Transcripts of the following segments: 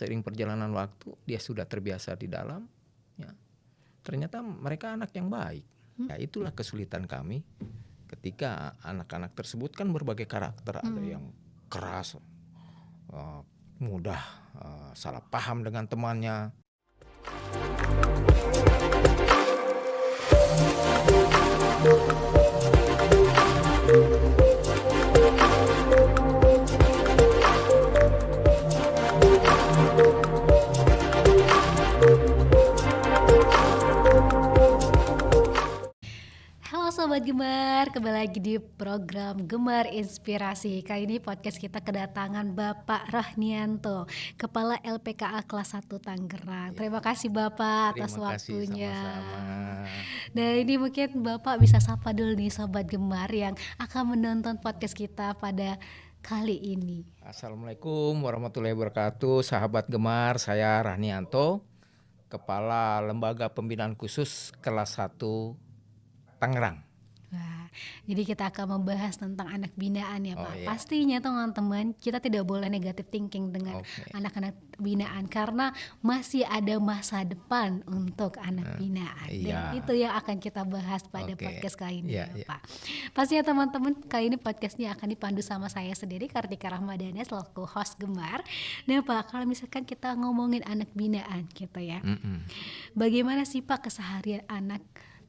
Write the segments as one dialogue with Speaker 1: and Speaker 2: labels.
Speaker 1: Seiring perjalanan waktu dia sudah terbiasa di dalam, ya, ternyata mereka anak yang baik. Ya itulah kesulitan kami ketika anak-anak tersebut kan berbagai karakter, ada yang keras, mudah salah paham dengan temannya.
Speaker 2: Halo Sobat Gemar, kembali lagi di program Gemar Inspirasi. Kali ini podcast kita kedatangan Bapak Rahnianto, Kepala LPKA Kelas 1 Tangerang. Terima kasih Bapak atas
Speaker 1: Terima kasih,
Speaker 2: waktunya.
Speaker 1: sama-sama.
Speaker 2: Nah ini mungkin Bapak bisa sapa dulu nih Sobat Gemar yang akan menonton podcast kita pada kali ini.
Speaker 1: Assalamualaikum warahmatullahi wabarakatuh, sahabat Gemar, saya Rahnianto, Kepala Lembaga Pembinaan Khusus Kelas 1 Tangerang.
Speaker 2: Wah, jadi kita akan membahas tentang anak binaan ya Pak.
Speaker 1: iya.
Speaker 2: Pastinya teman-teman kita tidak boleh negative thinking dengan
Speaker 1: Oke.
Speaker 2: anak-anak binaan karena masih ada masa depan untuk anak binaan.
Speaker 1: iya.
Speaker 2: Dan itu yang akan kita bahas pada
Speaker 1: Oke.
Speaker 2: podcast kali ini
Speaker 1: Iya,
Speaker 2: ya
Speaker 1: iya.
Speaker 2: Pak. Pastinya teman-teman kali ini podcastnya akan dipandu sama saya sendiri Kartika Rahmadana selaku host Gemar. Nah Pak, kalau misalkan kita ngomongin anak binaan gitu ya. Bagaimana sih Pak keseharian anak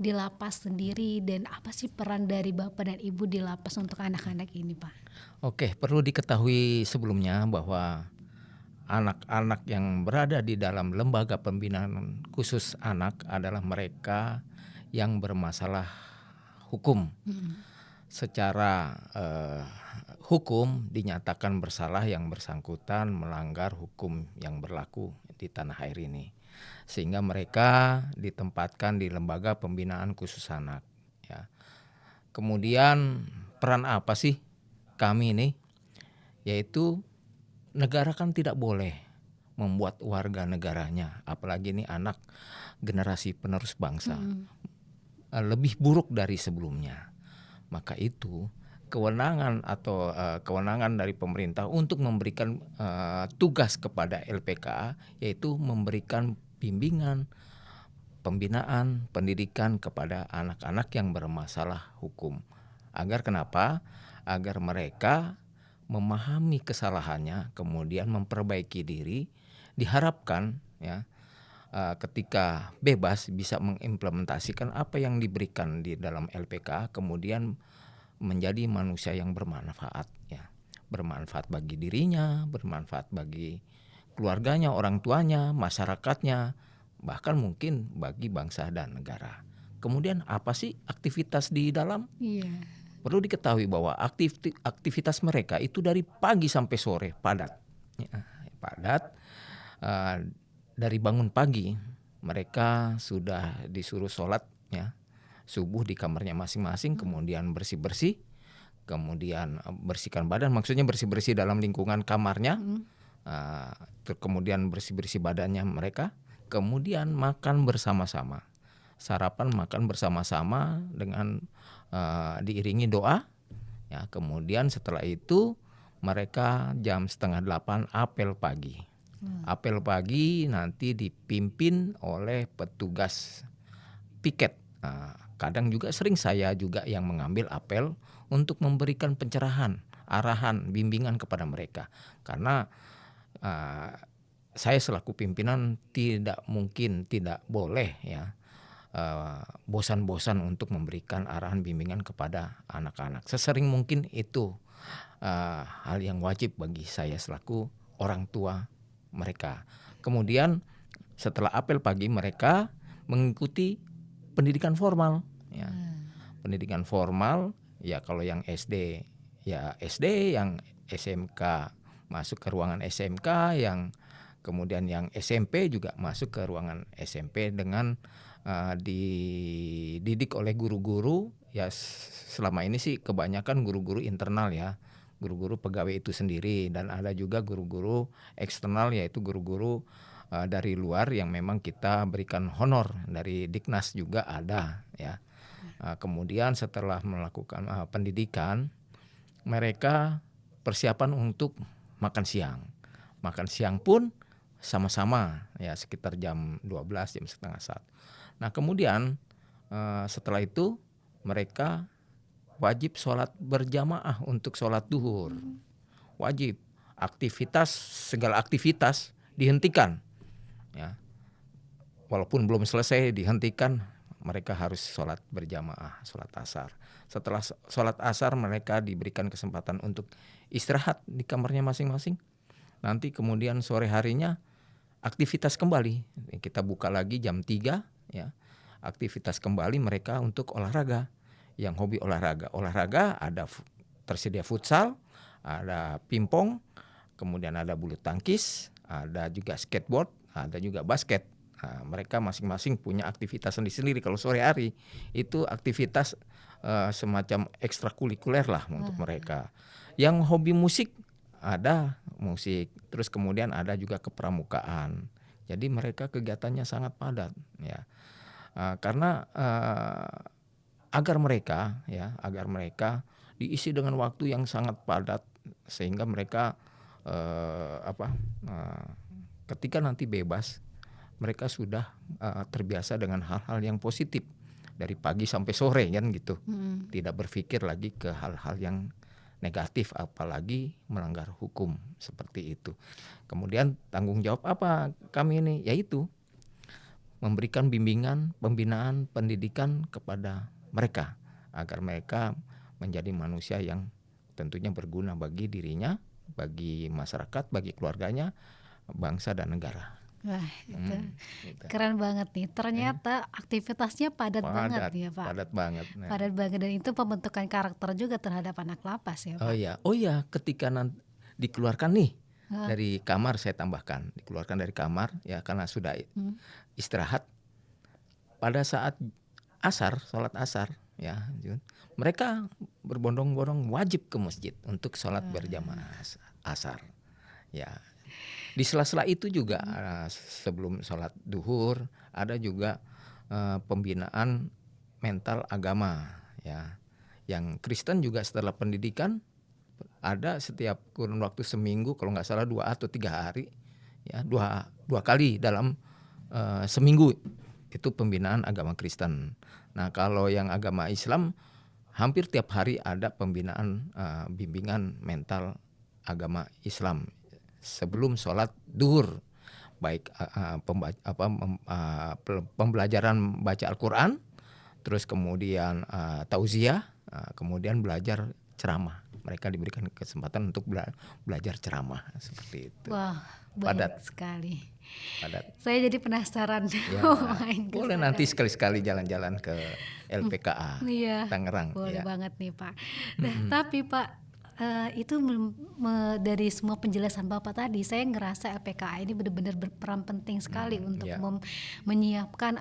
Speaker 2: di lapas sendiri dan apa sih peran dari Bapak dan Ibu di lapas untuk anak-anak ini Pak?
Speaker 1: Oke, perlu diketahui sebelumnya bahwa anak-anak yang berada di dalam lembaga pembinaan khusus anak adalah mereka yang bermasalah hukum. Secara hukum dinyatakan bersalah yang bersangkutan melanggar hukum yang berlaku di tanah air ini, sehingga mereka ditempatkan di lembaga pembinaan khusus anak. Ya. Kemudian peran apa sih kami ini? Yaitu negara kan tidak boleh membuat warga negaranya, apalagi ini anak generasi penerus bangsa, lebih buruk dari sebelumnya. Maka itu kewenangan atau kewenangan dari pemerintah untuk memberikan tugas kepada LPKA, yaitu memberikan bimbingan, pembinaan, pendidikan kepada anak-anak yang bermasalah hukum. Agar kenapa? Agar mereka memahami kesalahannya, kemudian memperbaiki diri, diharapkan ya ketika bebas bisa mengimplementasikan apa yang diberikan di dalam LPK, kemudian menjadi manusia yang bermanfaat ya. Bermanfaat bagi dirinya, bermanfaat bagi keluarganya, orang tuanya, masyarakatnya, bahkan mungkin bagi bangsa dan negara. Kemudian apa sih aktivitas di dalam?
Speaker 2: Iya.
Speaker 1: Perlu diketahui bahwa aktivitas mereka itu dari pagi sampai sore padat. Ya, padat. Dari bangun pagi mereka sudah disuruh sholat ya, subuh di kamarnya masing-masing, kemudian bersih-bersih, kemudian bersihkan badan, maksudnya bersih-bersih dalam lingkungan kamarnya, kemudian bersih-bersih badannya mereka, kemudian makan bersama-sama, sarapan makan bersama-sama dengan diiringi doa ya. Kemudian setelah itu mereka jam 7:30 apel pagi. Apel pagi nanti dipimpin oleh petugas piket. Kadang juga sering saya juga yang mengambil apel untuk memberikan pencerahan, arahan, bimbingan kepada mereka. Karena saya selaku pimpinan tidak mungkin, tidak boleh ya bosan-bosan untuk memberikan arahan bimbingan kepada anak-anak. Sesering mungkin itu hal yang wajib bagi saya selaku orang tua mereka. Kemudian setelah apel pagi mereka mengikuti pendidikan formal ya. Pendidikan formal ya, kalau yang SD ya SD, yang SMK masuk ke ruangan SMK, yang kemudian yang SMP juga masuk ke ruangan SMP dengan dididik oleh guru-guru ya. Selama ini sih kebanyakan guru-guru internal ya, guru-guru pegawai itu sendiri, dan ada juga guru-guru eksternal yaitu guru-guru dari luar yang memang kita berikan honor dari Diknas juga ada ya. Kemudian setelah melakukan pendidikan, mereka persiapan untuk makan siang. Makan siang pun sama-sama ya sekitar jam 12, jam setengah 1. Nah kemudian setelah itu mereka wajib sholat berjamaah untuk sholat duhur. Wajib. Segala aktivitas dihentikan. Ya. Walaupun belum selesai dihentikan, mereka harus sholat berjamaah, sholat asar. Setelah sholat asar mereka diberikan kesempatan untuk istirahat di kamarnya masing-masing. Nanti kemudian sore harinya aktivitas kembali. Kita buka lagi jam 3 ya. Aktivitas kembali mereka untuk olahraga. Yang hobi olahraga ada tersedia futsal, ada pingpong, kemudian ada bulu tangkis, ada juga skateboard, ada juga basket. Nah, mereka masing-masing punya aktivitas sendiri-sendiri. Kalau sore hari itu aktivitas semacam ekstrakurikuler lah untuk mereka. Yang hobi musik ada musik, terus kemudian ada juga kepramukaan. Jadi mereka kegiatannya sangat padat ya. Karena agar mereka diisi dengan waktu yang sangat padat sehingga mereka ketika nanti bebas mereka sudah terbiasa dengan hal-hal yang positif dari pagi sampai sore kan gitu. Tidak berpikir lagi ke hal-hal yang negatif apalagi melanggar hukum seperti itu. Kemudian tanggung jawab apa kami ini? Yaitu memberikan bimbingan, pembinaan, pendidikan kepada mereka agar mereka menjadi manusia yang tentunya berguna bagi dirinya, bagi masyarakat, bagi keluarganya, bangsa dan negara.
Speaker 2: Wah, itu keren banget nih. Ternyata aktivitasnya padat banget ya, Pak.
Speaker 1: Padat banget.
Speaker 2: Padat banget, dan itu pembentukan karakter juga terhadap anak lapas ya, Pak.
Speaker 1: Oh iya, ketika dikeluarkan nih dari kamar, saya tambahkan, dikeluarkan dari kamar ya karena sudah istirahat. Pada saat asar, sholat asar ya, mereka berbondong-bondong wajib ke masjid untuk sholat berjamaah asar. Ya, di sela-sela itu juga sebelum sholat duhur ada juga pembinaan mental agama ya. Yang Kristen juga setelah pendidikan ada setiap kurun waktu seminggu, kalau nggak salah 2 atau 3 hari ya, dua kali dalam seminggu itu pembinaan agama Kristen. Nah kalau yang agama Islam hampir tiap hari ada pembinaan bimbingan mental agama Islam sebelum sholat duhur, baik pembelajaran baca Al-Quran, terus kemudian tauziah, kemudian belajar ceramah. Mereka diberikan kesempatan untuk belajar ceramah seperti itu.
Speaker 2: Wah, padat sekali.
Speaker 1: Padat.
Speaker 2: Saya jadi penasaran.
Speaker 1: Ya, boleh nanti sekali-sekali jalan-jalan ke LPKA Tangerang.
Speaker 2: Boleh banget nih, Pak. Nah, tapi Pak, itu dari semua penjelasan Bapak tadi, saya ngerasa LPKA ini benar-benar berperan penting sekali untuk menyiapkan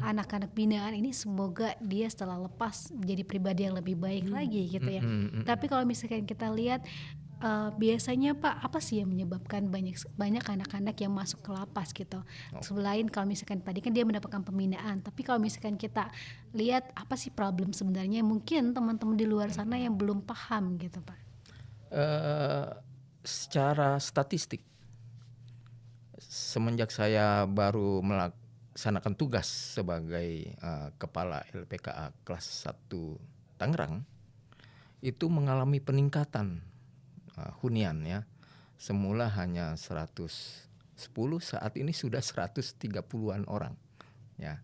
Speaker 2: anak-anak binaan ini, semoga dia setelah lepas menjadi pribadi yang lebih baik lagi gitu ya. Tapi kalau misalkan kita lihat biasanya Pak, apa sih yang menyebabkan banyak anak-anak yang masuk ke lapas gitu? Selain kalau misalkan tadi kan dia mendapatkan pembinaan, tapi kalau misalkan kita lihat apa sih problem sebenarnya, mungkin teman-teman di luar sana yang belum paham gitu Pak.
Speaker 1: Secara statistik, semenjak saya baru melaksanakan tugas sebagai kepala LPKA kelas 1 Tangerang, itu mengalami peningkatan hunian ya. Semula hanya 110, saat ini sudah 130-an orang ya.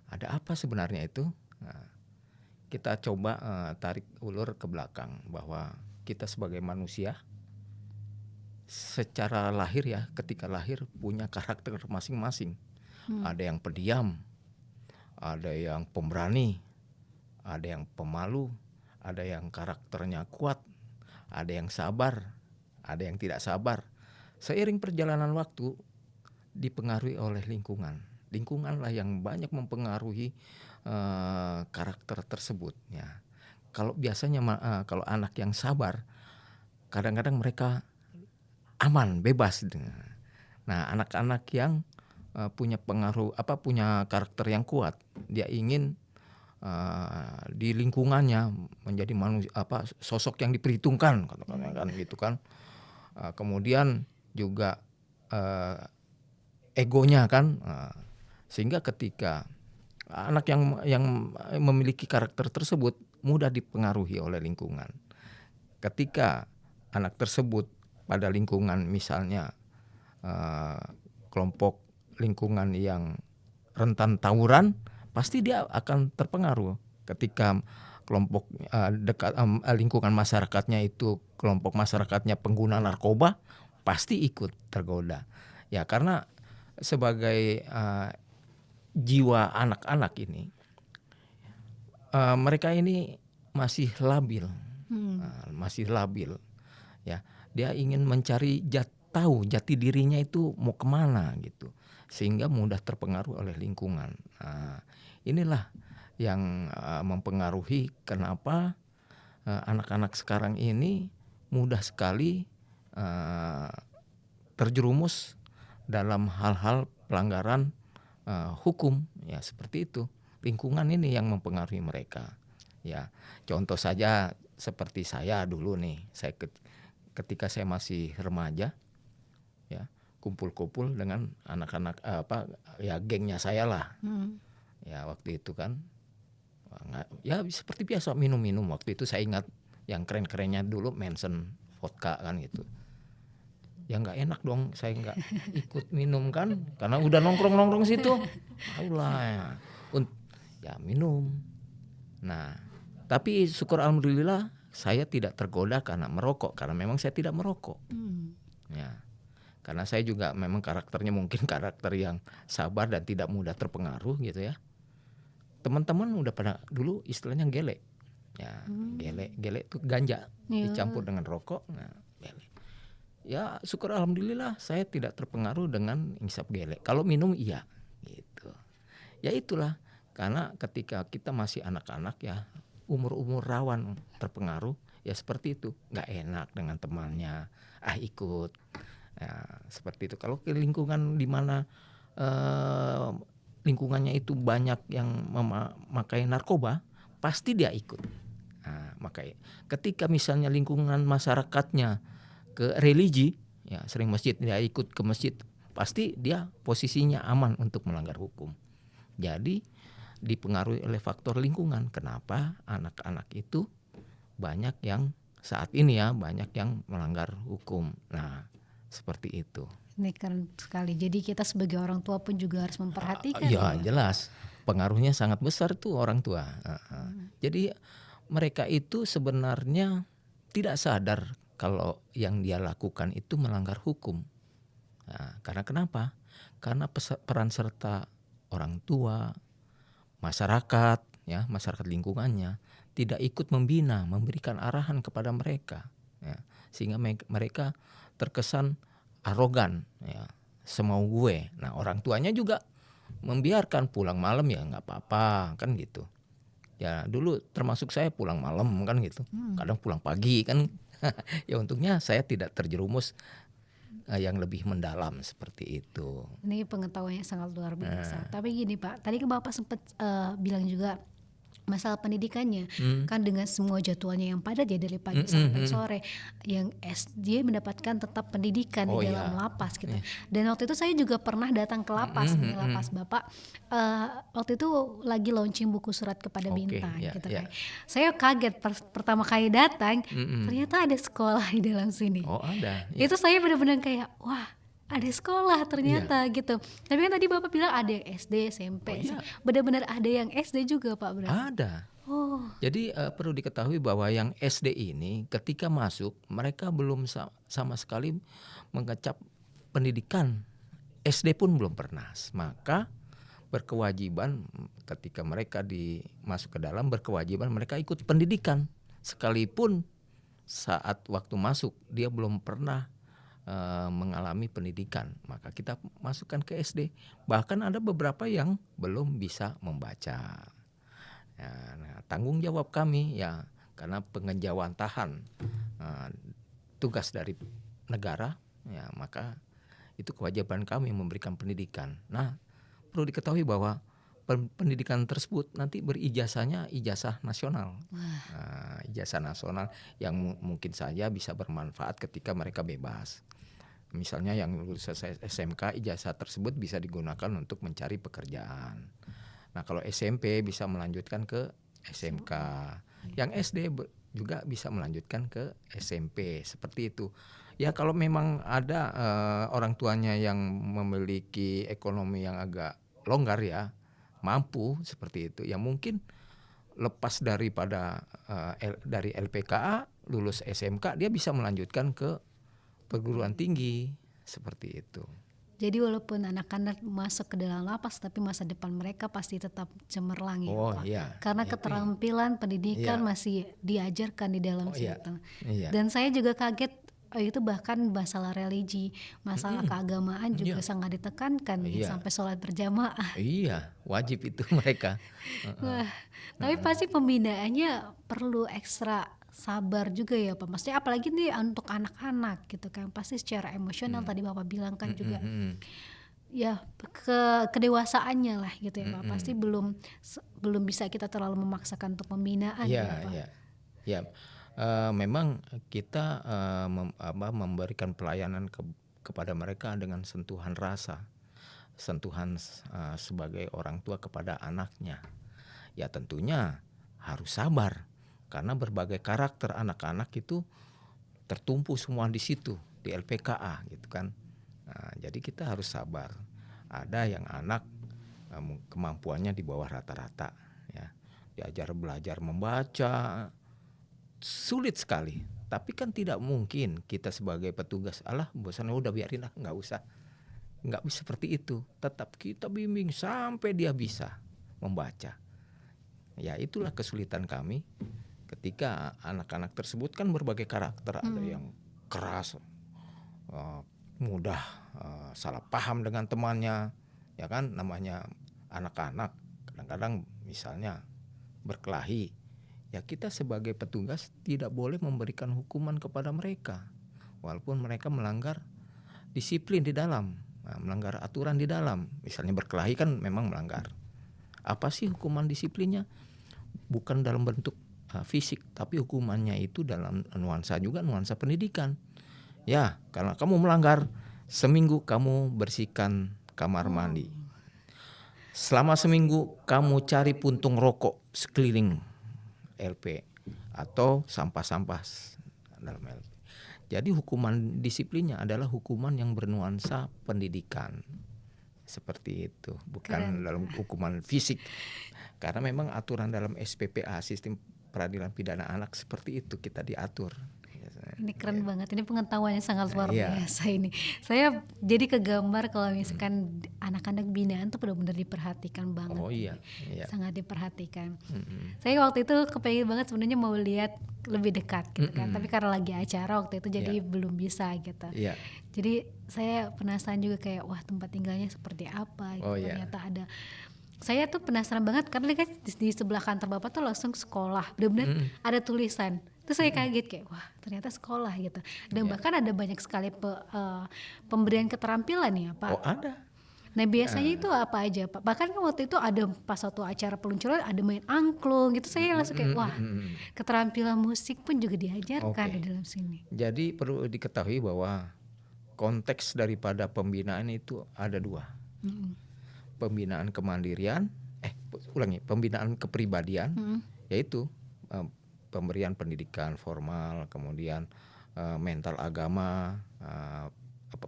Speaker 1: Ada apa sebenarnya itu? Nah, kita coba tarik ulur ke belakang bahwa kita sebagai manusia secara lahir ya, ketika lahir punya karakter masing-masing. Ada yang pendiam, ada yang pemberani, ada yang pemalu, ada yang karakternya kuat, ada yang sabar, ada yang tidak sabar. Seiring perjalanan waktu dipengaruhi oleh lingkungan. Lingkunganlah yang banyak mempengaruhi karakter tersebut ya. Kalau biasanya kalau anak yang sabar, kadang-kadang mereka aman, bebas. Nah, anak-anak yang punya punya karakter yang kuat, dia ingin di lingkungannya menjadi manusia, sosok yang diperhitungkan kan gitu kan. Kemudian juga egonya kan. Sehingga ketika anak yang memiliki karakter tersebut mudah dipengaruhi oleh lingkungan. Ketika anak tersebut pada lingkungan misalnya kelompok lingkungan yang rentan tawuran, pasti dia akan terpengaruh. Ketika kelompok lingkungan masyarakatnya itu kelompok masyarakatnya pengguna narkoba, pasti ikut tergoda. Ya karena sebagai jiwa anak-anak ini, mereka ini masih labil, ya. Dia ingin mencari tahu jati dirinya itu mau kemana gitu, sehingga mudah terpengaruh oleh lingkungan. Inilah yang mempengaruhi kenapa anak-anak sekarang ini mudah sekali terjerumus dalam hal-hal pelanggaran hukum, ya seperti itu. Lingkungan ini yang mempengaruhi mereka. Ya, contoh saja seperti saya dulu nih, ketika saya masih remaja, ya kumpul-kumpul dengan anak-anak gengnya saya lah. Ya waktu itu kan, ya seperti biasa minum-minum. Waktu itu saya ingat yang keren-kerennya dulu Manson vodka kan gitu. Ya nggak enak dong, saya nggak ikut minum kan, karena udah nongkrong situ, alah ya minum. Nah, tapi syukur alhamdulillah saya tidak tergoda karena merokok, karena memang saya tidak merokok. Ya, karena saya juga memang karakternya mungkin karakter yang sabar dan tidak mudah terpengaruh gitu ya. Teman-teman udah pada dulu istilahnya gele, ya gele itu ganja dicampur dengan rokok, nah gele. Ya syukur alhamdulillah saya tidak terpengaruh dengan ngisap gele. Kalau minum iya gitu. Ya itulah, karena ketika kita masih anak-anak ya, umur-umur rawan terpengaruh, ya seperti itu, nggak enak dengan temannya, ikut, ya, seperti itu. Kalau ke lingkungan di mana lingkungannya itu banyak yang memakai narkoba, pasti dia ikut. Nah, makanya ketika misalnya lingkungan masyarakatnya ke religi, ya sering masjid, dia ikut ke masjid, pasti dia posisinya aman untuk melanggar hukum. Jadi dipengaruhi oleh faktor lingkungan. Kenapa anak-anak itu banyak yang saat ini ya banyak yang melanggar hukum. Nah, seperti itu.
Speaker 2: Ini keren sekali. Jadi kita sebagai orang tua pun juga harus memperhatikan.
Speaker 1: Ya jelas, pengaruhnya sangat besar tuh orang tua. Jadi mereka itu sebenarnya tidak sadar kalau yang dia lakukan itu melanggar hukum. Nah, karena kenapa? Karena peran serta orang tua, masyarakat, ya masyarakat lingkungannya tidak ikut membina, memberikan arahan kepada mereka, ya, sehingga mereka terkesan arogan, ya, semau gue. Nah orang tuanya juga membiarkan pulang malam ya nggak apa-apa kan gitu. Ya dulu termasuk saya pulang malam kan gitu, kadang pulang pagi kan. Ya untungnya saya tidak terjerumus yang lebih mendalam seperti itu.
Speaker 2: Ini pengetahuannya sangat luar biasa. Tapi gini Pak, tadi kan Bapak sempat bilang juga masalah pendidikannya, kan dengan semua jadwalnya yang padat ya dari pagi sampai sore, yang dia mendapatkan tetap pendidikan di dalam lapas gitu. Dan waktu itu saya juga pernah datang ke lapas, lapas Bapak. Waktu itu lagi launching buku Surat Kepada Bintang gitu kan. Saya kaget pertama kali datang, ternyata ada sekolah di dalam sini.
Speaker 1: Oh ada.
Speaker 2: Itu saya benar-benar kayak wah, ada sekolah ternyata gitu. Tapi kan tadi Bapak bilang ada yang SD, SMP, benar-benar ada yang SD juga Pak berarti?
Speaker 1: Ada. Jadi perlu diketahui bahwa yang SD ini ketika masuk mereka belum sama sekali mengecap pendidikan. SD pun belum pernah. Maka berkewajiban ketika mereka masuk ke dalam, berkewajiban mereka ikut pendidikan. Sekalipun saat waktu masuk dia belum pernah mengalami pendidikan, maka kita masukkan ke SD. Bahkan ada beberapa yang belum bisa membaca. Ya, nah, tanggung jawab kami ya karena pengejawantahan tugas dari negara, ya maka itu kewajiban kami memberikan pendidikan. Nah, perlu diketahui bahwa pendidikan tersebut nanti berijazahnya ijazah nasional. Ijazah nasional yang mungkin saja bisa bermanfaat ketika mereka bebas. Misalnya yang lulus SMK, ijazah tersebut bisa digunakan untuk mencari pekerjaan. Nah kalau SMP bisa melanjutkan ke SMK, yang SD juga bisa melanjutkan ke SMP, seperti itu. Ya kalau memang ada orang tuanya yang memiliki ekonomi yang agak longgar ya, mampu seperti itu, ya mungkin lepas daripada dari LPKA, lulus SMK, dia bisa melanjutkan ke perguruan tinggi, seperti itu.
Speaker 2: Jadi walaupun anak-anak masuk ke dalam lapas, tapi masa depan mereka pasti tetap cemerlang ya
Speaker 1: Oh
Speaker 2: Pak.
Speaker 1: iya.
Speaker 2: Karena keterampilan pendidikan
Speaker 1: Iya.
Speaker 2: masih diajarkan di dalam
Speaker 1: Oh iya.
Speaker 2: situ.
Speaker 1: Iya.
Speaker 2: Dan saya juga kaget, itu bahkan masalah religi, masalah keagamaan juga
Speaker 1: Iya.
Speaker 2: sangat ditekankan ya,
Speaker 1: Iya.
Speaker 2: sampai sholat berjamaah.
Speaker 1: Iya, wajib itu mereka.
Speaker 2: Wah, tapi pasti pembinaannya perlu ekstra sabar juga ya Pak. Maksudnya apalagi nih untuk anak-anak gitu kan, pasti secara emosional tadi Bapak bilang kan juga ya kedewasaannya lah gitu ya Pak. Pasti belum bisa kita terlalu memaksakan untuk pembinaan
Speaker 1: Iya,
Speaker 2: ya Pak.
Speaker 1: iya. Ya, memang kita memberikan pelayanan kepada mereka dengan sentuhan rasa, sentuhan sebagai orang tua kepada anaknya. Ya tentunya harus sabar karena berbagai karakter anak-anak itu tertumpu semua di situ di LPKA gitu kan. Nah, jadi kita harus sabar. Ada yang anak kemampuannya di bawah rata-rata ya. Diajar belajar membaca sulit sekali. Tapi kan tidak mungkin kita sebagai petugas, alah bosan udah biarin lah, nggak usah. Nggak bisa seperti itu. Tetap kita bimbing sampai dia bisa membaca. Ya itulah kesulitan kami ketika anak-anak tersebut kan berbagai karakter. Ada yang keras, mudah salah paham dengan temannya, ya kan, namanya anak-anak kadang-kadang misalnya berkelahi, ya kita sebagai petugas tidak boleh memberikan hukuman kepada mereka walaupun mereka melanggar disiplin di dalam, melanggar aturan di dalam. Misalnya berkelahi kan memang melanggar. Apa sih hukuman disiplinnya? Bukan dalam bentuk fisik, tapi hukumannya itu dalam nuansa juga, nuansa pendidikan. Ya, karena kamu melanggar, seminggu kamu bersihkan kamar mandi. Selama seminggu kamu cari puntung rokok sekeliling LP atau sampah-sampah dalam LP. Jadi hukuman disiplinnya adalah hukuman yang bernuansa pendidikan. Seperti itu, bukan dalam hukuman fisik. Karena memang aturan dalam SPPA, sistem peradilan pidana anak, seperti itu kita diatur.
Speaker 2: Ini keren banget, ini pengetahuannya sangat luar biasa ini. Saya jadi kegambar kalau misalkan anak-anak binaan tuh benar-benar diperhatikan banget.
Speaker 1: Oh iya.
Speaker 2: Sangat diperhatikan. Saya waktu itu kepengen banget sebenarnya mau lihat lebih dekat gitu kan, tapi karena lagi acara waktu itu jadi belum bisa gitu. Jadi saya penasaran juga kayak wah tempat tinggalnya seperti apa gitu. Ternyata ada. Saya tuh penasaran banget karena kan di sebelah kantor Bapak tuh langsung sekolah, benar-benar ada tulisan. Terus saya kaget kayak wah ternyata sekolah gitu. Dan bahkan ada banyak sekali pemberian keterampilan ya Pak.
Speaker 1: Oh ada.
Speaker 2: Nah biasanya itu apa aja Pak? Bahkan kan waktu itu ada pas waktu acara peluncuran ada main angklung gitu. Saya langsung kayak wah keterampilan musik pun juga diajarkan di dalam sini.
Speaker 1: Jadi perlu diketahui bahwa konteks daripada pembinaan itu ada dua. Pembinaan kemandirian, pembinaan kepribadian, yaitu pemberian pendidikan formal, kemudian mental agama,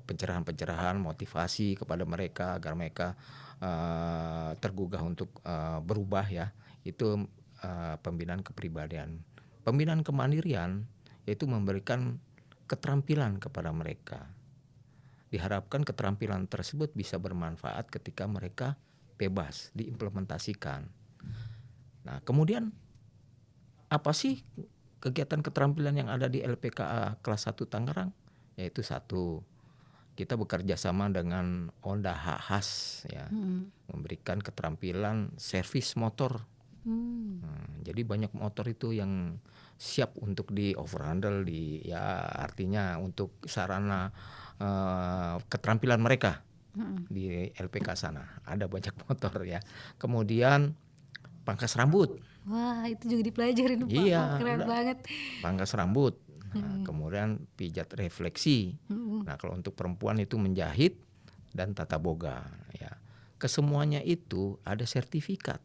Speaker 1: pencerahan-pencerahan, motivasi kepada mereka agar mereka tergugah untuk berubah ya. Itu pembinaan kepribadian. Pembinaan kemandirian yaitu memberikan keterampilan kepada mereka. Diharapkan keterampilan tersebut bisa bermanfaat ketika mereka bebas diimplementasikan. Nah, kemudian apa sih kegiatan keterampilan yang ada di LPKA kelas 1 Tangerang? Yaitu satu, kita bekerja sama dengan Honda Hahas ya, memberikan keterampilan servis motor. Jadi banyak motor itu yang siap untuk di overhandle, artinya untuk sarana keterampilan mereka di LPK sana ada banyak motor ya. Kemudian pangkas rambut.
Speaker 2: Wah itu juga dipelajarin Pak.
Speaker 1: Iya,
Speaker 2: keren banget.
Speaker 1: Pangkas rambut. kemudian pijat refleksi. Nah kalau untuk perempuan itu menjahit dan tata boga ya. Kesemuanya itu ada sertifikat.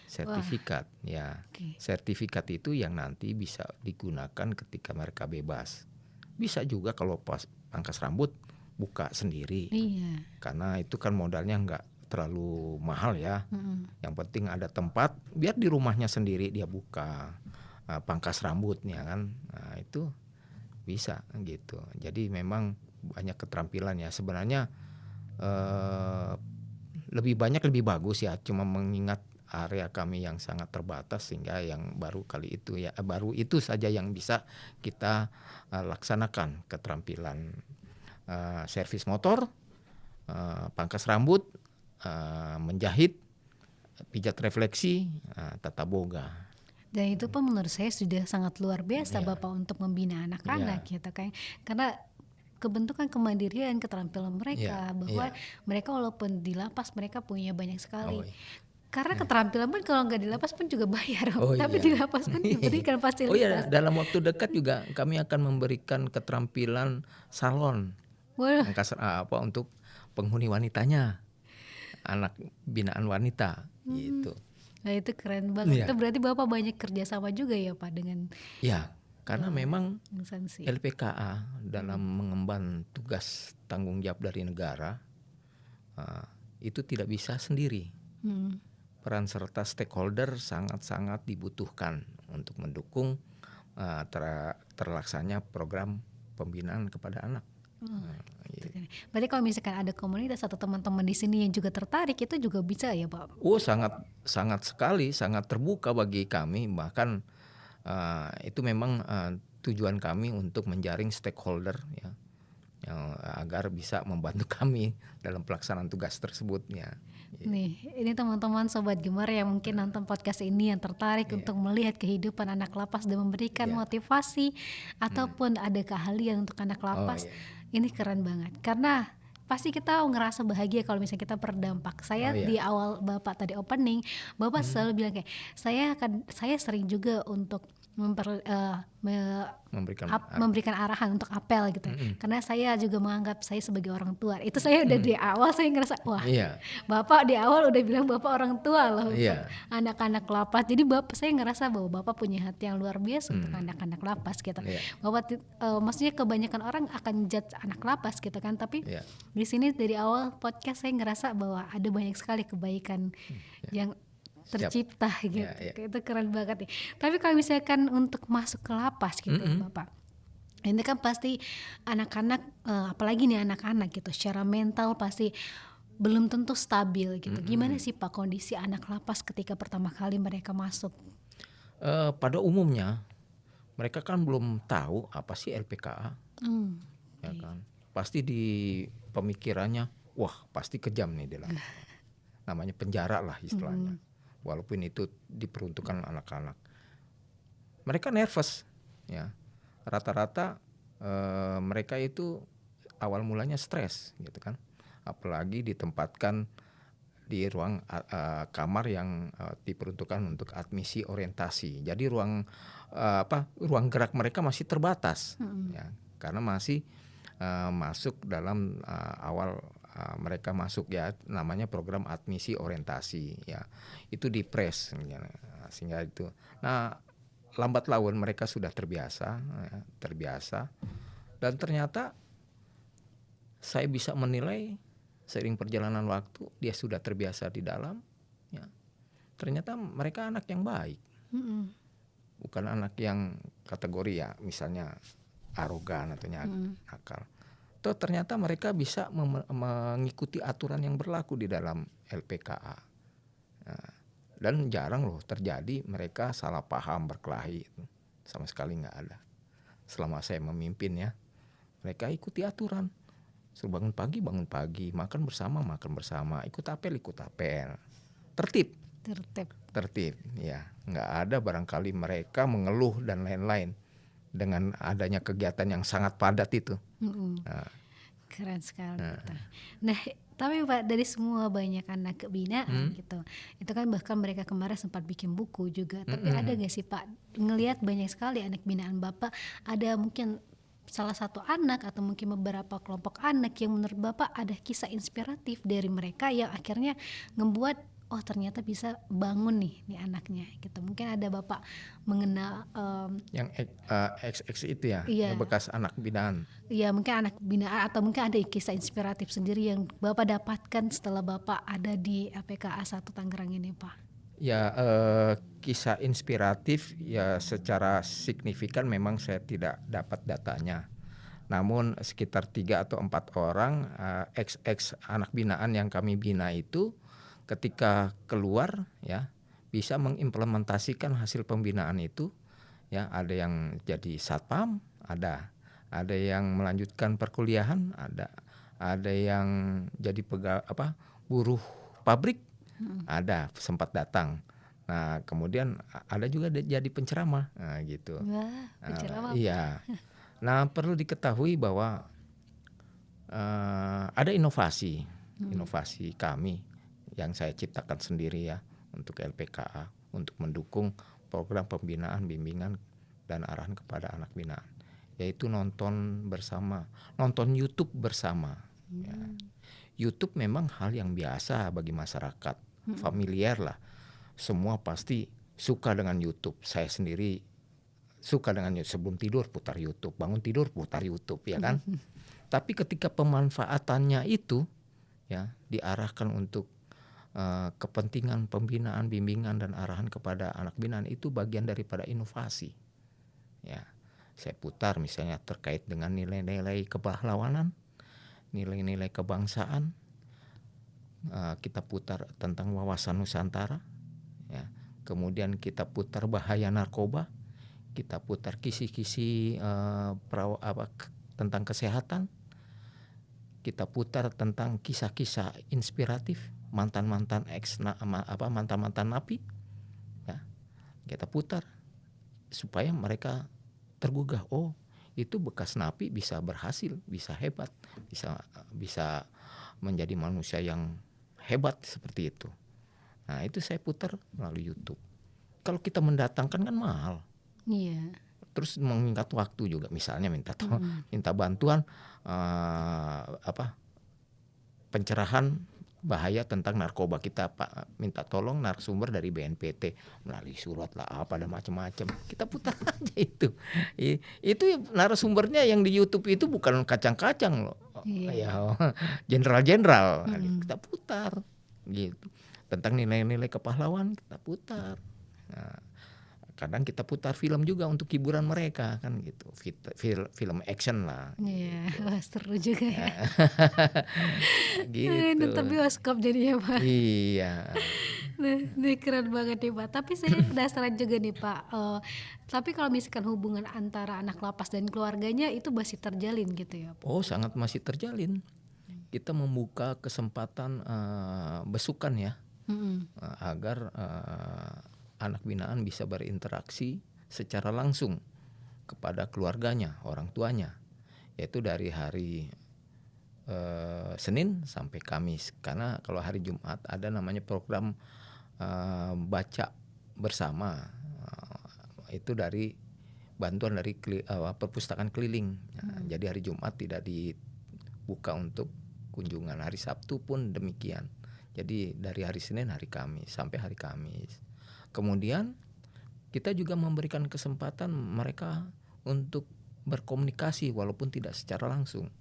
Speaker 1: Sertifikat ya. Sertifikat itu yang nanti bisa digunakan ketika mereka bebas. Bisa juga kalau pas pangkas rambut buka sendiri. Karena itu kan modalnya nggak terlalu mahal ya. Yang penting ada tempat, biar di rumahnya sendiri dia buka pangkas rambutnya kan. Nah, itu bisa gitu. Jadi memang banyak keterampilan ya. Sebenarnya lebih banyak lebih bagus ya. Cuma mengingat area kami yang sangat terbatas sehingga yang baru kali itu ya baru itu saja yang bisa kita laksanakan keterampilan servis motor, pangkas rambut, menjahit, pijat refleksi, tata boga.
Speaker 2: Dan itu pun menurut saya sudah sangat luar biasa Bapak untuk membina anak-anak gitu kan. Karena kebentukan kemandirian, keterampilan mereka bahwa mereka walaupun di lapas mereka punya banyak sekali. Karena keterampilan pun kalau nggak di lapas pun juga bayar, tapi di lapas pun diberikan fasilitas.
Speaker 1: Dalam waktu dekat juga kami akan memberikan keterampilan salon, untuk penghuni wanitanya, anak binaan wanita, gitu.
Speaker 2: Nah itu keren banget. Itu berarti Bapak banyak kerjasama juga ya Pak dengan.
Speaker 1: Ya, karena memang LPKA dalam mengemban tugas tanggung jawab dari negara itu tidak bisa sendiri. Peran serta stakeholder sangat-sangat dibutuhkan untuk mendukung terlaksananya program pembinaan kepada anak.
Speaker 2: Berarti kalau misalkan ada komunitas atau teman-teman di sini yang juga tertarik itu juga bisa ya Pak?
Speaker 1: Sangat sekali, sangat terbuka bagi kami. Bahkan itu memang tujuan kami untuk menjaring stakeholder ya, agar bisa membantu kami dalam pelaksanaan tugas tersebut ya.
Speaker 2: Nih, ini teman-teman Sobat Gemar yang mungkin nonton podcast ini yang tertarik untuk melihat kehidupan anak lapas dan memberikan motivasi ataupun ada keahlian untuk anak lapas. Ini keren banget karena pasti kita ngerasa bahagia kalau misalnya kita berdampak. Saya di awal Bapak tadi opening, Bapak selalu bilang kayak saya sering juga untuk memberikan arahan untuk apel gitu. Karena saya juga menganggap saya sebagai orang tua. Itu saya udah di awal saya ngerasa wah, Bapak di awal udah bilang Bapak orang tua loh untuk anak-anak lapas. Jadi saya ngerasa bahwa Bapak punya hati yang luar biasa untuk anak-anak lapas gitu. Bapak maksudnya kebanyakan orang akan judge anak lapas gitu kan, tapi di sini dari awal podcast saya ngerasa bahwa ada banyak sekali kebaikan yang tercipta gitu. Itu keren banget nih. Tapi kalau misalkan untuk masuk ke lapas gitu Bapak, ini kan pasti anak-anak apalagi nih anak-anak gitu secara mental pasti belum tentu stabil gitu. Gimana sih Pak kondisi anak lapas ketika pertama kali mereka masuk?
Speaker 1: Pada umumnya mereka kan belum tahu apa sih LPKA. Ya kan? Pasti di pemikirannya wah pasti kejam nih dia. Namanya penjara lah istilahnya. Walaupun itu diperuntukkan anak-anak, mereka nervous ya. Rata-rata mereka itu awal mulanya stres gitu kan, apalagi ditempatkan di ruang kamar yang diperuntukkan untuk admisi orientasi. Jadi ruang gerak mereka masih terbatas ya, karena masih masuk dalam awal mereka masuk ya, namanya program admisi orientasi ya, itu di press ya, sehingga itu lambat laun mereka sudah terbiasa dan ternyata saya bisa menilai seiring perjalanan waktu dia sudah terbiasa di dalam ya, ternyata mereka anak yang baik, bukan anak yang kategori ya misalnya arogan atau nakal. Toh ternyata mereka bisa mengikuti aturan yang berlaku di dalam LPKA. Dan jarang loh terjadi mereka salah paham berkelahi, sama sekali nggak ada. Selama saya memimpin ya, mereka ikuti aturan. Suruh bangun pagi, makan bersama, ikut apel. Tertib ya, nggak ada barangkali mereka mengeluh dan lain-lain dengan adanya kegiatan yang sangat padat itu.
Speaker 2: Keren sekali gitu. Nah, tapi Pak, dari semua banyak anak binaan gitu, itu kan bahkan mereka kemarin sempat bikin buku juga. Tapi ada gak sih Pak, ngelihat banyak sekali anak binaan Bapak, ada mungkin salah satu anak atau mungkin beberapa kelompok anak yang menurut Bapak ada kisah inspiratif dari mereka yang akhirnya membuat oh ternyata bisa bangun nih anaknya gitu. Mungkin ada Bapak mengenal
Speaker 1: Yang XX itu ya, yang
Speaker 2: iya.
Speaker 1: bekas anak binaan.
Speaker 2: Iya mungkin anak binaan atau mungkin ada kisah inspiratif sendiri yang Bapak dapatkan setelah Bapak ada di LPKA 1 Tangerang ini Pak.
Speaker 1: Ya, kisah inspiratif ya secara signifikan memang saya tidak dapat datanya. Namun sekitar 3 atau 4 orang XX anak binaan yang kami bina itu ketika keluar ya bisa mengimplementasikan hasil pembinaan itu ya, ada yang jadi satpam, ada yang melanjutkan perkuliahan, ada yang jadi buruh pabrik, ada sempat datang. Nah kemudian ada juga jadi penceramah, nah gitu.
Speaker 2: Wah, penceramah Pak.
Speaker 1: Iya. Nah perlu diketahui bahwa ada inovasi kami yang saya ciptakan sendiri ya untuk LPKA untuk mendukung program pembinaan, bimbingan dan arahan kepada anak binaan, yaitu nonton YouTube bersama. Ya. YouTube memang hal yang biasa bagi masyarakat, familiar lah. Semua pasti suka dengan YouTube. Saya sendiri suka dengan YouTube. Sebelum tidur putar YouTube, bangun tidur putar YouTube, ya kan? Tapi ketika pemanfaatannya itu ya diarahkan untuk kepentingan pembinaan, bimbingan dan arahan kepada anak binaan, itu bagian daripada inovasi. Ya, saya putar misalnya terkait dengan nilai-nilai kepahlawanan, nilai-nilai kebangsaan, kita putar tentang wawasan Nusantara, ya. Kemudian kita putar bahaya narkoba, kita putar kisi-kisi tentang kesehatan, kita putar tentang kisah-kisah inspiratif mantan-mantan napi, ya. Kita putar supaya mereka tergugah, oh itu bekas napi bisa berhasil, bisa hebat, bisa menjadi manusia yang hebat seperti itu. Nah itu saya putar melalui YouTube. Kalau kita mendatangkan kan mahal.
Speaker 2: Iya.
Speaker 1: Terus mengingat waktu juga, misalnya minta bantuan pencerahan bahaya tentang narkoba, kita minta tolong narasumber dari BNPT melalui surat lah apa ada macam-macam, kita putar aja itu. Itu narasumbernya yang di YouTube itu bukan kacang-kacang loh, ya jenderal-jenderal, kita putar gitu. Tentang nilai-nilai kepahlawan kita putar. Nah, kadang kita putar film juga untuk hiburan mereka kan gitu, film action lah.
Speaker 2: Iya, wah seru juga ya.
Speaker 1: Gitu.
Speaker 2: Nonton bioskop jadinya Pak.
Speaker 1: Iya.
Speaker 2: Nah, ini keren banget nih Pak. Tapi saya penasaran juga nih Pak. Tapi kalau misalkan hubungan antara anak lapas dan keluarganya itu masih terjalin gitu ya Pak?
Speaker 1: Oh sangat masih terjalin. Kita membuka kesempatan besukan ya, agar anak binaan bisa berinteraksi secara langsung kepada keluarganya, orang tuanya, yaitu dari hari Senin sampai Kamis. Karena kalau hari Jumat ada namanya program baca bersama, itu dari bantuan dari perpustakaan keliling. Jadi hari Jumat tidak dibuka untuk kunjungan, hari Sabtu pun demikian. Jadi dari hari Senin hari Kamis sampai hari Kamis. Kemudian kita juga memberikan kesempatan mereka untuk berkomunikasi walaupun tidak secara langsung,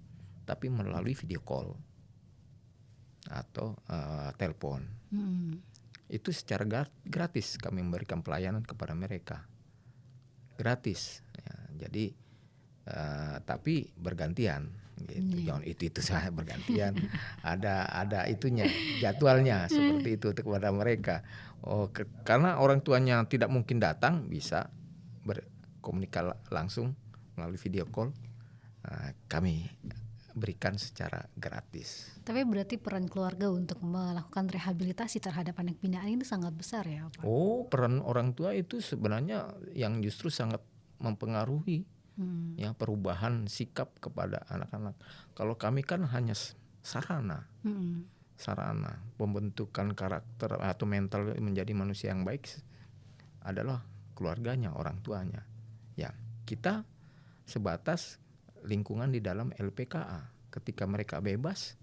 Speaker 1: tapi melalui video call atau telepon. Itu secara gratis kami memberikan pelayanan kepada mereka, gratis. Ya, jadi tapi bergantian. Gitu. Jangan itu saya bergantian. ada itunya, jadwalnya seperti itu kepada mereka. Karena orang tuanya tidak mungkin datang, bisa berkomunikasi langsung melalui video call. Kami berikan secara gratis.
Speaker 2: Tapi berarti peran keluarga untuk melakukan rehabilitasi terhadap anak binaan itu sangat besar ya Pak?
Speaker 1: Peran orang tua itu sebenarnya yang justru sangat mempengaruhi. ya, perubahan sikap kepada anak-anak. Kalau kami kan hanya sarana pembentukan karakter atau mental menjadi manusia yang baik adalah keluarganya, orang tuanya. Ya, kita sebatas lingkungan di dalam LPKA. Ketika mereka bebas,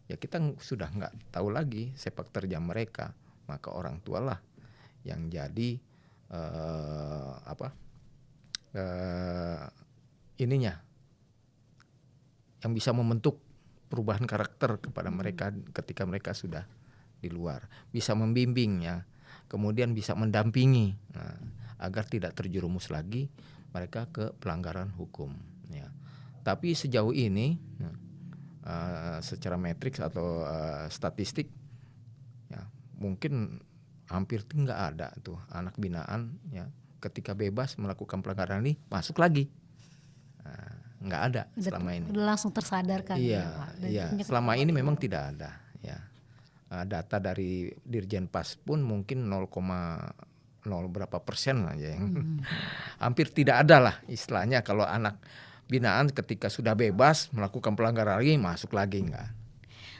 Speaker 1: ya kita sudah nggak tahu lagi sepak terjang mereka, maka orang tualah yang jadi ininya, yang bisa membentuk perubahan karakter kepada mereka ketika mereka sudah di luar, bisa membimbingnya, kemudian bisa mendampingi, agar tidak terjerumus lagi mereka ke pelanggaran hukum. Ya. Tapi sejauh ini secara matriks atau statistik, ya, mungkin hampir nggak ada tuh anak binaan, ya, ketika bebas melakukan pelanggaran ini masuk lagi. Nggak ada selama ini.
Speaker 2: Udah langsung tersadarkan.
Speaker 1: Iya,
Speaker 2: ya, Pak.
Speaker 1: iya. Selama ini memang tidak ada. Ya, data dari Dirjen Pas pun mungkin 0,0 berapa persen aja yang hampir tidak ada lah istilahnya kalau anak binaan ketika sudah bebas melakukan pelanggaran lagi masuk lagi, enggak.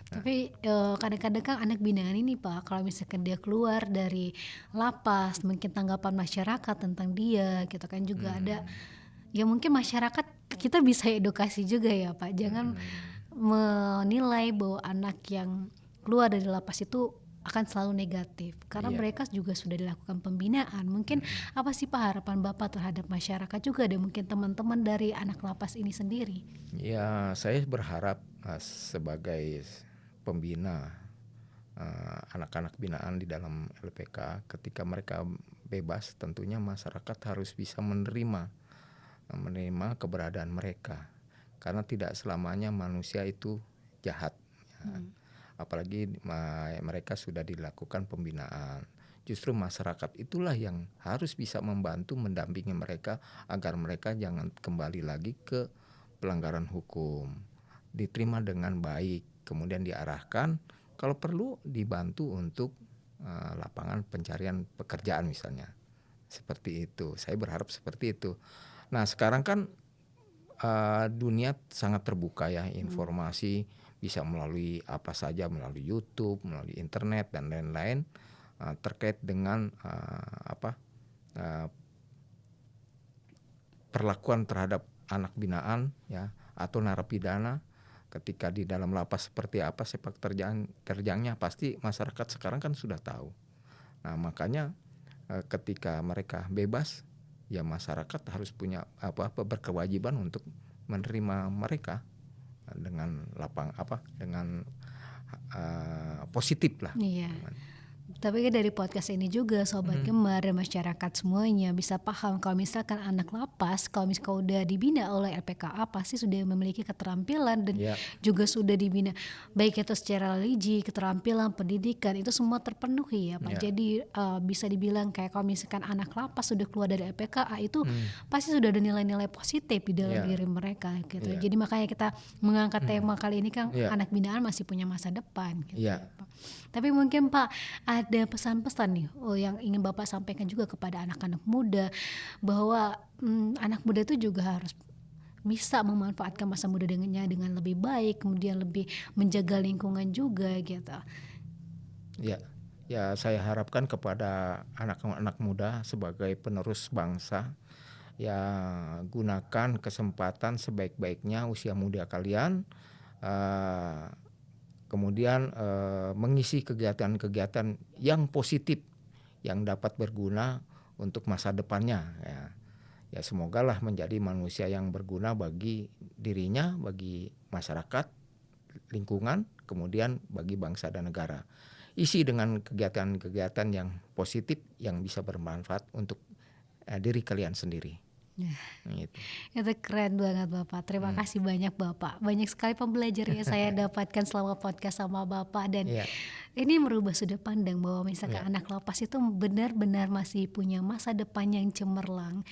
Speaker 2: Tapi kadang-kadang kan anak binaan ini Pak, kalau misalkan dia keluar dari lapas, mungkin tanggapan masyarakat tentang dia gitu kan juga ada. Ya mungkin masyarakat kita bisa edukasi juga ya Pak, jangan menilai bahwa anak yang keluar dari lapas itu akan selalu negatif, karena mereka juga sudah dilakukan pembinaan. Mungkin apa sih Pak harapan Bapak terhadap masyarakat juga, ada mungkin teman-teman dari anak lapas ini sendiri?
Speaker 1: Ya, saya berharap sebagai pembina anak-anak binaan di dalam LPK, ketika mereka bebas tentunya masyarakat harus bisa menerima keberadaan mereka, karena tidak selamanya manusia itu jahat, ya. Apalagi mereka sudah dilakukan pembinaan. Justru masyarakat itulah yang harus bisa membantu mendampingi mereka agar mereka jangan kembali lagi ke pelanggaran hukum, diterima dengan baik, kemudian diarahkan, kalau perlu dibantu untuk lapangan pencarian pekerjaan misalnya, seperti itu. Saya berharap seperti itu. Nah sekarang kan dunia sangat terbuka ya, informasi bisa melalui apa saja, melalui YouTube, melalui internet dan lain-lain, terkait dengan perlakuan terhadap anak binaan, ya, atau narapidana ketika di dalam lapas seperti apa sepak terjangnya, pasti masyarakat sekarang kan sudah tahu. Nah makanya ketika mereka bebas, ya masyarakat harus punya berkewajiban untuk menerima mereka dengan dengan positif lah.
Speaker 2: Iya. Tapi dari podcast ini juga Sobat Gemar dan masyarakat semuanya bisa paham kalau misalkan anak lapas, kalau misalkan udah dibina oleh LPKA pasti sudah memiliki keterampilan dan juga sudah dibina baik itu secara religi, keterampilan, pendidikan, itu semua terpenuhi ya Pak. Jadi bisa dibilang kayak kalau misalkan anak lapas sudah keluar dari LPKA itu pasti sudah ada nilai-nilai positif di dalam diri mereka gitu. Jadi makanya kita mengangkat tema kali ini kan anak binaan masih punya masa depan gitu ya Pak. Tapi mungkin Pak ada pesan-pesan nih yang ingin Bapak sampaikan juga kepada anak-anak muda, bahwa anak muda itu juga harus bisa memanfaatkan masa muda dengan lebih baik, kemudian lebih menjaga lingkungan juga gitu.
Speaker 1: Ya saya harapkan kepada anak-anak muda sebagai penerus bangsa, ya gunakan kesempatan sebaik-baiknya usia muda kalian, kemudian mengisi kegiatan-kegiatan yang positif yang dapat berguna untuk masa depannya, ya semogalah menjadi manusia yang berguna bagi dirinya, bagi masyarakat, lingkungan, kemudian bagi bangsa dan negara. Isi dengan kegiatan-kegiatan yang positif yang bisa bermanfaat untuk diri kalian sendiri.
Speaker 2: Gitu. Itu keren banget Bapak. Terima kasih banyak Bapak. Banyak sekali pembelajaran yang saya dapatkan selama podcast sama Bapak, dan ini merubah sudut pandang bahwa misalkan anak lapas itu benar-benar masih punya masa depan yang cemerlang.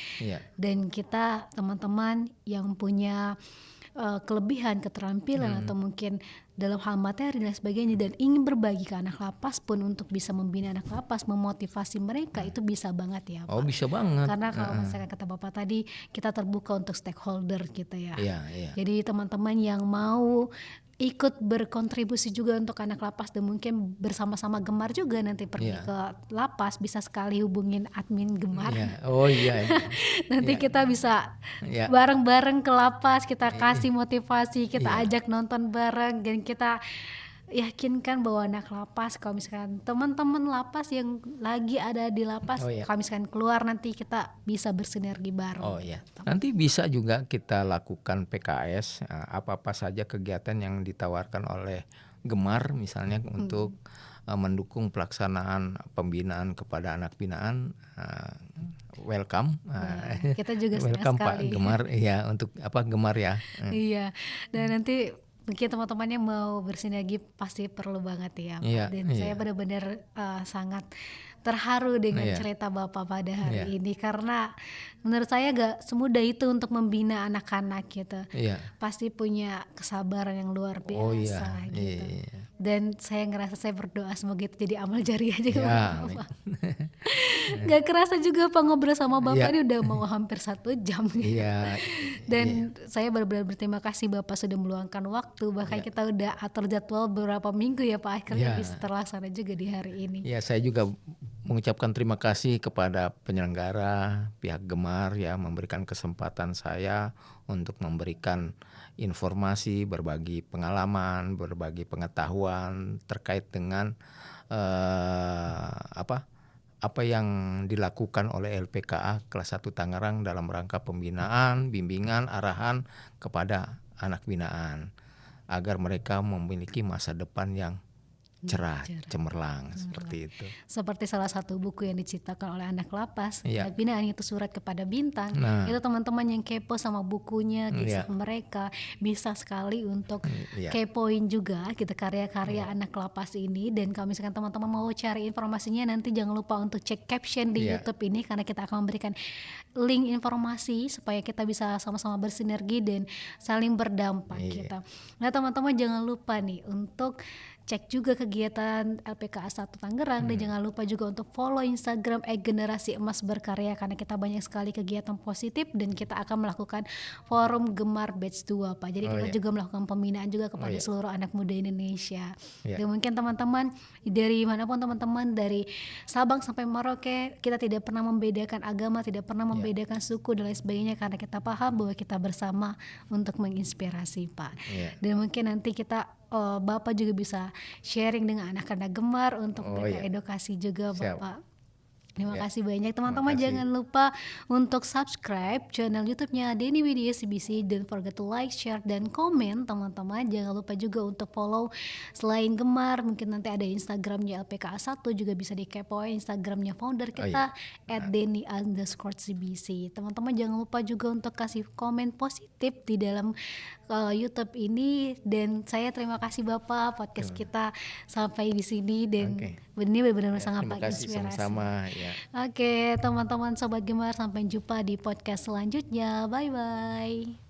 Speaker 2: Dan kita teman-teman yang punya kelebihan, keterampilan atau mungkin dalam hal materi dan sebagainya dan ingin berbagi ke anak lapas pun untuk bisa membina anak lapas, memotivasi mereka itu bisa banget ya
Speaker 1: Oh,
Speaker 2: Pak.
Speaker 1: bisa banget.
Speaker 2: Karena kalau misalkan kata Bapak tadi kita terbuka untuk stakeholder gitu ya.
Speaker 1: Iya, iya.
Speaker 2: Jadi teman-teman yang mau ikut berkontribusi juga untuk anak lapas dan mungkin bersama-sama Gemar juga nanti pergi
Speaker 1: Iya.
Speaker 2: ke lapas bisa sekali hubungin admin Gemar.
Speaker 1: Iya. Oh iya.
Speaker 2: Nanti
Speaker 1: Iya.
Speaker 2: kita bisa
Speaker 1: Iya.
Speaker 2: bareng-bareng ke lapas, kita kasih motivasi, kita
Speaker 1: Iya.
Speaker 2: ajak nonton bareng dan kita yakinkan bahwa anak lapas, kalau misalkan teman-teman lapas yang lagi ada di lapas,
Speaker 1: Oh iya.
Speaker 2: kalau misalkan keluar nanti kita bisa bersinergi bareng.
Speaker 1: Oh iya. Nanti bisa juga kita lakukan PKS, apa-apa saja kegiatan yang ditawarkan oleh Gemar misalnya untuk mendukung pelaksanaan pembinaan kepada anak binaan. Welcome.
Speaker 2: Kita juga senang
Speaker 1: Welcome Pak
Speaker 2: sekali.
Speaker 1: Gemar, ya untuk apa Gemar ya.
Speaker 2: Iya, dan nanti mungkin teman-teman yang mau bersinergi pasti perlu banget ya Pak.
Speaker 1: Iya,
Speaker 2: Dan saya
Speaker 1: iya.
Speaker 2: benar-benar sangat terharu dengan
Speaker 1: Iya.
Speaker 2: cerita Bapak pada hari
Speaker 1: Iya.
Speaker 2: ini karena menurut saya gak semudah itu untuk membina anak-anak gitu.
Speaker 1: Iya.
Speaker 2: Pasti punya kesabaran yang luar
Speaker 1: Oh iya.
Speaker 2: biasa gitu.
Speaker 1: Iya.
Speaker 2: Dan saya ngerasa saya berdoa semoga itu jadi amal jariah juga
Speaker 1: Ya,
Speaker 2: buat
Speaker 1: amin.
Speaker 2: Bapak. Gak kerasa juga Pak ngobrol sama Bapak
Speaker 1: Iya.
Speaker 2: ini udah mau hampir 1 jam gitu.
Speaker 1: Iya.
Speaker 2: Dan saya benar-benar berterima kasih Bapak sudah meluangkan waktu. Bahkan kita udah atur jadwal beberapa minggu ya Pak, akhirnya
Speaker 1: Iya.
Speaker 2: bisa terlaksana juga di hari ini.
Speaker 1: Ya, saya juga mengucapkan terima kasih kepada penyelenggara, pihak Gemar ya memberikan kesempatan saya untuk memberikan informasi, berbagi pengalaman, berbagi pengetahuan terkait dengan apa yang dilakukan oleh LPKA kelas 1 Tangerang dalam rangka pembinaan, bimbingan, arahan kepada anak binaan agar mereka memiliki masa depan yang cerah, cemerlang, seperti itu.
Speaker 2: Seperti salah satu buku yang diciptakan oleh anak lapas,
Speaker 1: Iya.
Speaker 2: Anak Binaan, itu Surat Kepada Bintang.
Speaker 1: Nah.
Speaker 2: Itu teman-teman yang kepo sama bukunya, kisah
Speaker 1: Iya.
Speaker 2: mereka bisa sekali untuk
Speaker 1: Iya.
Speaker 2: kepoin juga gitu karya-karya anak lapas ini. Dan kalau misalkan teman-teman mau cari informasinya nanti jangan lupa untuk cek caption di
Speaker 1: Iya.
Speaker 2: YouTube ini karena kita akan memberikan link informasi supaya kita bisa sama-sama bersinergi dan saling berdampak
Speaker 1: Iya.
Speaker 2: gitu. Nah teman-teman jangan lupa nih untuk cek juga kegiatan LPKA 1 Tangerang dan jangan lupa juga untuk follow Instagram @generasi emas berkarya karena kita banyak sekali kegiatan positif dan kita akan melakukan forum Gemar Batch 2 Pak. Jadi kita juga melakukan pembinaan juga kepada seluruh anak muda Indonesia.
Speaker 1: Iya.
Speaker 2: Dan mungkin teman-teman dari manapun teman-teman dari Sabang sampai Merauke kita tidak pernah membedakan agama, tidak pernah membedakan suku dan lain sebagainya karena kita paham bahwa kita bersama untuk menginspirasi Pak.
Speaker 1: Iya.
Speaker 2: Dan mungkin nanti kita Bapak juga bisa sharing dengan anak-anak Gemar untuk mereka edukasi juga
Speaker 1: Siap.
Speaker 2: Bapak. Terima
Speaker 1: Ya.
Speaker 2: kasih banyak teman-teman.
Speaker 1: Terima kasih.
Speaker 2: Jangan lupa untuk subscribe channel YouTube-nya Denny Widya CBC. Don't forget to like, share, dan komen teman-teman. Jangan lupa juga untuk follow selain Gemar mungkin nanti ada Instagramnya LPKA 1 juga bisa dikepoin Instagramnya founder kita @denny_CBC. Teman-teman jangan lupa juga untuk kasih komen positif di dalam YouTube ini dan saya terima kasih Bapak podcast kita sampai di sini dan ini benar-benar sangat
Speaker 1: Terima kasih
Speaker 2: menginspirasi.
Speaker 1: sama-sama ya.
Speaker 2: Oke, teman-teman Sobat Gemar sampai jumpa di podcast selanjutnya. Bye bye.